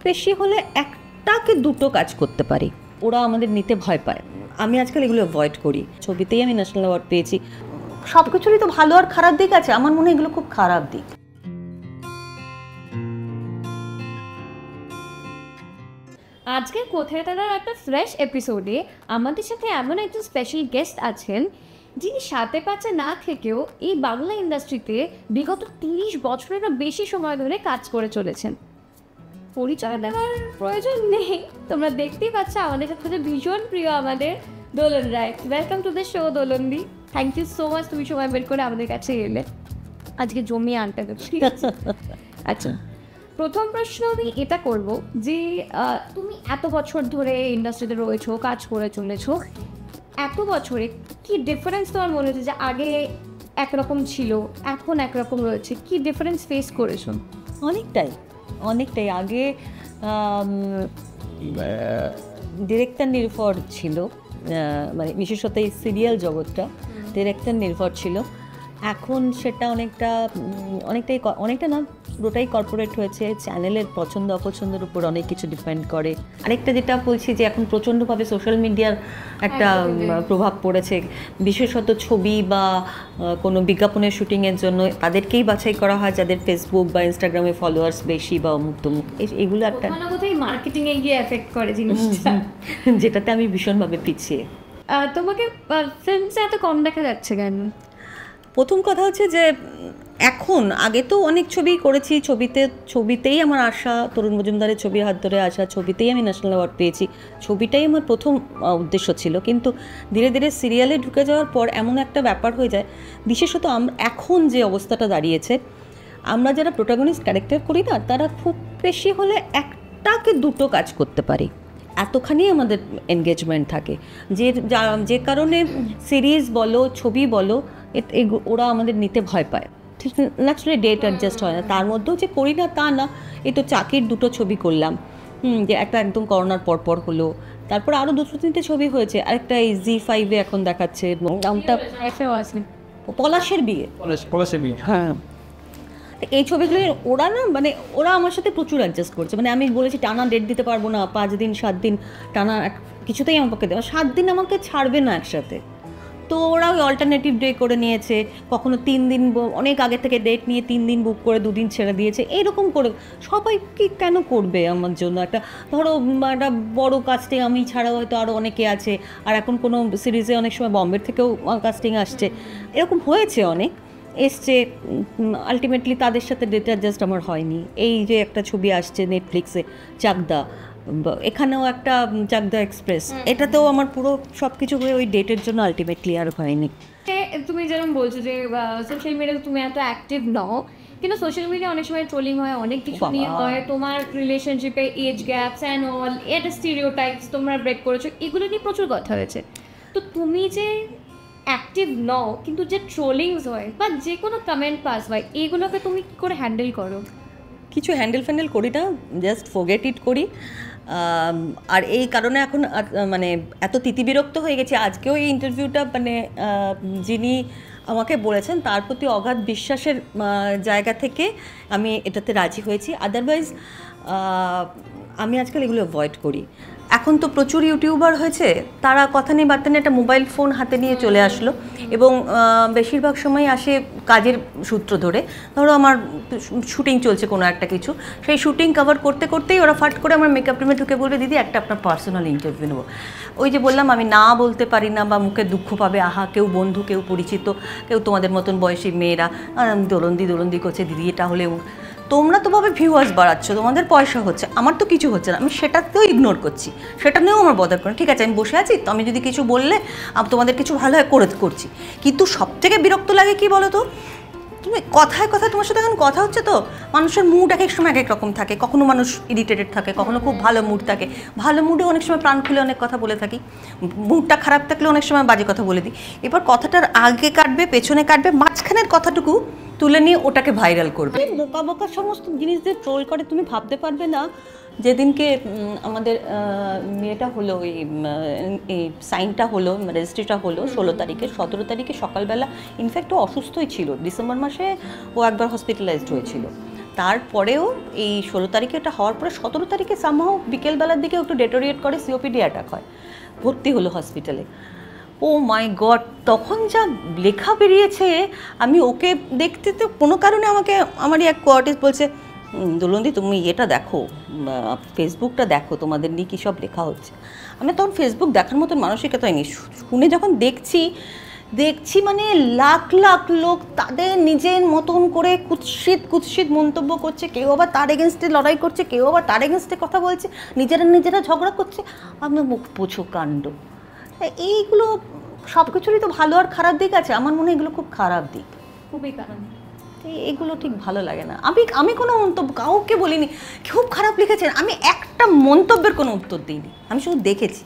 বেশি হলে একটাকে দুটো কাজ করতে পারি, ওরা আমাদের নিতে ভয় পায়। আমি আজকাল এগুলো অ্যাভয়েড করি। ছবিতেই আমি ন্যাশনাল অ্যাওয়ার্ড পেয়েছি। সব কিছুরই তো ভালো আর খারাপ দিক আছে, আমার মনে হয় এগুলো খুব খারাপ দিক। আজকে কোথায় তারা একটা ফ্রেশ এপিসোডে আমাদের সাথে এমন একজন স্পেশাল গেস্ট আছেন যিনি সাথে পাচ্ছে না থেকেও এই বাংলা ইন্ডাস্ট্রিতে বিগত 30 বছরেরও বেশি সময় ধরে কাজ করে চলেছেন। পরিচয় দেওয়ার প্রয়োজন নেই, তোমরা দেখতেই পাচ্ছ আমাদের সাথে ভীষণ প্রিয় আমাদের Dolan Ray. Welcome to the show Dolan দি। থ্যাংক ইউ সো মাচ, তুমি সময় বের করে আমাদের কাছে এলে। আজকে জমিয়ে আনতে দেবো। আচ্ছা, প্রথম প্রশ্ন আমি এটা করব যে তুমি এত বছর ধরে ইন্ডাস্ট্রিতে রয়েছো, কাজ করে চলেছো, এত বছরে কি ডিফারেন্স তোমার মনে হচ্ছে যে আগে একরকম ছিল এখন একরকম রয়েছে, কি ডিফারেন্স ফেস করেছো? অনেকটাই আগে ডিরেক্টর নির্ভর ছিল, মানে বিশেষত এই সিরিয়াল জগৎটা ডিরেক্টর নির্ভর ছিল। এখন সেটা অনেকটা না, পুরোটাই কর্পোরেট হয়েছে। চ্যানেলের পছন্দ অপছন্দের উপর অনেক কিছু ডিপেন্ড করে। আরেকটা যেটা বলছি যে এখন প্রচণ্ডভাবে সোশ্যাল মিডিয়ার একটা প্রভাব পড়েছে, বিশেষত ছবি বা কোনো বিজ্ঞাপনের শুটিংয়ের জন্য তাদেরকেই বাছাই করা হয় যাদের ফেসবুক বা ইনস্টাগ্রামে ফলোয়ার্স বেশি বা অমুক তমুক, এগুলো একটা মার্কেটিংয়ে গিয়ে এফেক্ট করে জিনিসটা, যেটাতে আমি ভীষণভাবে পিছিয়ে। তোমাকে ফিল্মসে এত কম দেখা যাচ্ছে কেন? প্রথম কথা হচ্ছে যে এখন, আগে তো অনেক ছবি করেছি, ছবিতেই আমার আসা, তরুণ মজুমদারের ছবির হাত ধরে আসা, ছবিতেই আমি ন্যাশনাল অ্যাওয়ার্ড পেয়েছি, ছবিটাই আমার প্রথম উদ্দেশ্য ছিল। কিন্তু ধীরে ধীরে সিরিয়ালে ঢুকে যাওয়ার পর এমন একটা ব্যাপার হয়ে যায়, বিশেষত এখন যে অবস্থাটা দাঁড়িয়েছে, আমরা যারা প্রোটাগনিস্ট ক্যারেক্টার করি না, তারা খুব বেশি হলে একটাকে দুটো কাজ করতে পারি, এতখানি আমাদের এনগেজমেন্ট থাকে, যে কারণে সিরিজ বলো ছবি বলো ওরা আমাদের নিতে ভয় পায়। ঠিক ন্যাচুরালি ডেট অ্যাডজাস্ট হয় না। তার মধ্যেও যে করি না তা না, এই তো চাকির 2টো ছবি করলাম, যে একটা একদম করোনার পরপর হলো, তারপর আরও 2-3টে ছবি হয়েছে, আরেকটা এই জি5-এ এখন দেখাচ্ছে, নামটা পলাশের বিয়ে। হ্যাঁ, এই ছবিগুলো ওরা না, মানে ওরা আমার সাথে প্রচুর অ্যাডজাস্ট করছে। মানে আমি বলেছি টানা ডেট দিতে পারবো না, 5 দিন 7 দিন টানা কিছুতেই আমার পক্ষে দেওয়া, 7 দিন আমাকে ছাড়বে না একসাথে। তো ওরা ওই অল্টারনেটিভ ডে করে নিয়েছে, কখনো 3 দিন, অনেক আগে থেকে ডেট নিয়ে 3 দিন বুক করে 2 দিন ছেড়ে দিয়েছে, এইরকম করে। সবাই কি কেন করবে আমার জন্য? একটা ধরো একটা বড়ো কাস্টিং, আমি ছাড়াও হয়তো আরও অনেকে আছে, আর এখন কোনো সিরিজে অনেক সময় বম্বের থেকেও কাস্টিং আসছে, এরকম হয়েছে, অনেক এসছে, আলটিমেটলি তাদের সাথে ডেট অ্যাডজাস্ট আমার হয়নি। এই যে একটা ছবি আসছে নেটফ্লিক্সে চাকদা, এখানেও একটা চাকদা এক্সপ্রেস, এটাতেও আমার পুরো সব কিছু হয়ে ওই ডেটের জন্য আলটিমেটলি আর হয়নি। তুমি যেরকম বলছো যে সোশ্যাল মিডিয়াতে তুমি এত অ্যাক্টিভ নও, কিন্তু সোশ্যাল মিডিয়া অনেক সময় ট্রোলিং হয়, অনেক কিছু নিয়ে হয়, তোমার রিলেশনশিপে এজ গ্যাপস অ্যান্ড অল, এটা স্টিরিওটাইপস তোমরা ব্রেক করেছো, এগুলো নিয়ে প্রচুর কথা হয়েছে। তো তুমি যে অ্যাক্টিভ নও কিন্তু যে ট্রোলিংস হয় বা যে কোনো কমেন্ট পাস হয়, এগুলোকে তুমি কী করে হ্যান্ডেল করো? কিছু হ্যান্ডেল করি না, জাস্ট ফরগেট ইট করি। আর এই কারণে এখন মানে এত তিতিবিরক্ত হয়ে গেছি। আজকেও এই ইন্টারভিউটা মানে যিনি আমাকে বলেছেন তার প্রতি অগাধ বিশ্বাসের জায়গা থেকে আমি এটাতে রাজি হয়েছি। আদারওয়াইজ আমি আজকাল এগুলো অ্যাভয়েড করি। এখন তো প্রচুর ইউটিউবার হয়েছে, তারা কথা নেই বার্তা নেই একটা মোবাইল ফোন হাতে নিয়ে চলে আসলো, এবং বেশিরভাগ সময় আসে কাজের সূত্র ধরে। ধরো আমার শুটিং চলছে কোনো একটা কিছু, সেই শুটিং কভার করতে করতেই ওরা ফাট করে আমার মেকআপ রুমে ঢুকে বলবে, দিদি একটা আপনার পার্সোনাল ইন্টারভিউ নেবো। ওই যে বললাম আমি না বলতে পারি না, বা মুখে দুঃখ পাবে, আহা কেউ বন্ধু কেউ পরিচিত কেউ তোমাদের মতন বয়সী মেয়েরা দোলন্দি করছে, দিদি এটা হলে তোমরা তো ভাবে ভিউয়ার্স বাড়াচ্ছ, তোমাদের পয়সা হচ্ছে, আমার তো কিছু হচ্ছে না, আমি সেটাতেও ইগনোর করছি, সেটা নিয়েও আমার বদার করি। ঠিক আছে আমি বসে আছি, তো আমি যদি কিছু বললে তোমাদের কিছু ভালো হয় করছি। কিন্তু সবথেকে বিরক্ত লাগে কি বলো তো, তুমি কথায় তোমার সাথে এখন কথা হচ্ছে, তো মানুষের মুড এক এক সময় এক এক রকম থাকে, কখনো মানুষ ইরিটেটেড থাকে, কখনো খুব ভালো মুড থাকে। ভালো মুডে অনেক সময় প্রাণ খুলে অনেক কথা বলে থাকি, মুডটা খারাপ থাকলে অনেক সময় বাজে কথা বলে দিই। এবার কথাটার আগে কাটবে পেছনে কাটবে, মাঝখানের কথাটুকু তুলে নিয়ে ওটাকে ভাইরাল করবে। বোকা সমস্ত জিনিস দিয়ে ট্রোল করে, তুমি ভাবতে পারবে না। যেদিনকে আমাদের মেয়েটা হলো, এই সাইনটা হলো, রেজিস্ট্রিটা হলো 16 তারিখে, 17 তারিখে সকালবেলা, ইনফ্যাক্ট ও অসুস্থই ছিল, ডিসেম্বর মাসে ও একবার হসপিটালাইজড হয়েছিল। তারপরেও এই 16 তারিখে এটা হওয়ার পরে 17 তারিখে সামহাও বিকেলবেলার দিকে একটু ডেটোরিয়েট করে, সিওপিডি অ্যাটাক হয়, ভর্তি হলো হসপিটালে। ও মাই গড, তখন যা লেখা বেরিয়েছে, আমি ওকে দেখতে তো কোনো কারণে আমাকে আমারই এক কোয়ার্টিস বলছে, দুলন্দি তুমি এটা দেখো, ফেসবুকটা দেখো, তোমাদের নিয়ে কী সব লেখা হচ্ছে। আমি তখন ফেসবুক দেখার মতন মানসিকতাই নেই, শুনে যখন দেখছি মানে লাখ লাখ লোক তাদের নিজের মতন করে কুৎসিত মন্তব্য করছে, কেউ আবার তার এগেনস্টে লড়াই করছে, কেউ আবার তার এগেনস্টে কথা বলছে, নিজেরা ঝগড়া করছে। আমার মুখ পোছো কাণ্ড। এইগুলো সব কিছুরই তো ভালো আর খারাপ দিক আছে, আমার মনে হয় এগুলো খুব খারাপ দিক, খুবই কারণ এগুলো ঠিক ভালো লাগে না। আমি কোনো মন্তব্য কাউকে বলিনি, খুব খারাপ লিখেছেন, আমি একটা মন্তব্যের কোনো উত্তর দিইনি, আমি শুধু দেখেছি।